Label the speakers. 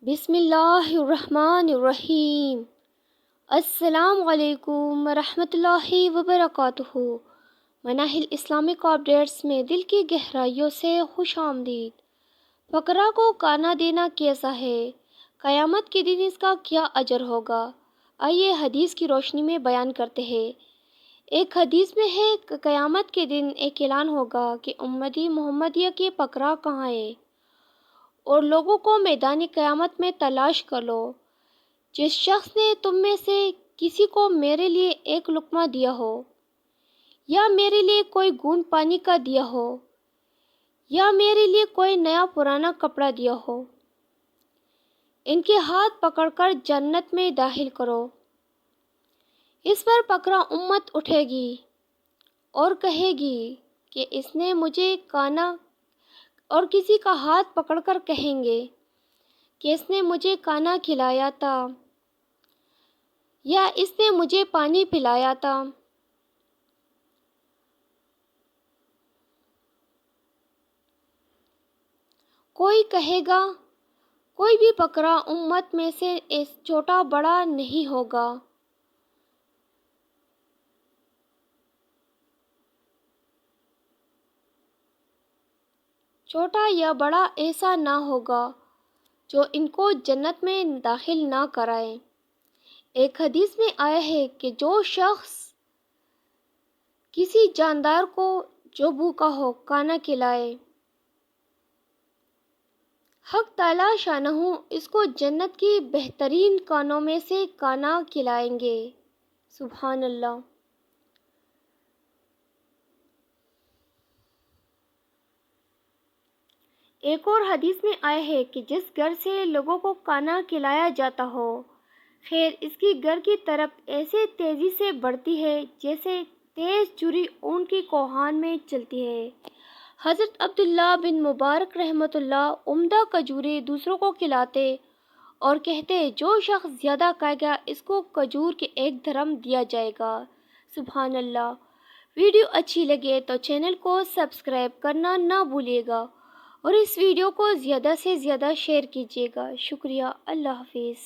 Speaker 1: بسم اللہ الرحمن الرحیم۔ السلام علیکم ورحمۃ اللہ وبرکاتہ۔ مناہل اسلامک اپڈیٹس میں دل کی گہرائیوں سے خوش آمدید۔ بکرا کو کانا دینا کیسا ہے؟ قیامت کے دن اس کا کیا اجر ہوگا؟ آئیے حدیث کی روشنی میں بیان کرتے ہیں۔ ایک حدیث میں ہے کہ قیامت کے دن ایک اعلان ہوگا کہ امتی محمدیہ کے بکرا کہاں ہے، اور لوگوں کو میدان قیامت میں تلاش کر لو۔ جس شخص نے تم میں سے کسی کو میرے لیے ایک لقمہ دیا ہو، یا میرے لیے کوئی گھونٹ پانی کا دیا ہو، یا میرے لیے کوئی نیا پرانا کپڑا دیا ہو، ان کے ہاتھ پکڑ کر جنت میں داخل کرو۔ اس پر بکرا امت اٹھے گی اور کہے گی کہ اس نے مجھے کانا، اور کسی کا ہاتھ پکڑ کر کہیں گے کہ اس نے مجھے کانا کھلایا تھا، یا اس نے مجھے پانی پلایا تھا۔ کوئی کہے گا کوئی بھی بکرا امت میں سے چھوٹا بڑا نہیں ہوگا۔ چھوٹا یا بڑا ایسا نہ ہوگا جو ان کو جنت میں داخل نہ کرائے۔ ایک حدیث میں آیا ہے کہ جو شخص کسی جاندار کو جو بھوکا ہو کانا کھلائے، حق تعالی شانہ اس کو جنت کی بہترین کانوں میں سے کانا کھلائیں گے۔ سبحان اللہ۔ ایک اور حدیث میں آیا ہے کہ جس گھر سے لوگوں کو کانا کھلایا جاتا ہو، خیر اس کی گھر کی طرف ایسے تیزی سے بڑھتی ہے جیسے تیز چھری اونٹ کی کوہان میں چلتی ہے۔ حضرت عبداللہ بن مبارک رحمۃ اللہ عمدہ کھجوریں دوسروں کو کھلاتے اور کہتے جو شخص زیادہ کھائے گا اس کو کھجور کے 1 درہم دیا جائے گا۔ سبحان اللہ۔ ویڈیو اچھی لگے تو چینل کو سبسکرائب کرنا نہ بھولیے گا، اور اس ویڈیو کو زیادہ سے زیادہ شیئر کیجیے گا۔ شکریہ۔ اللہ حافظ۔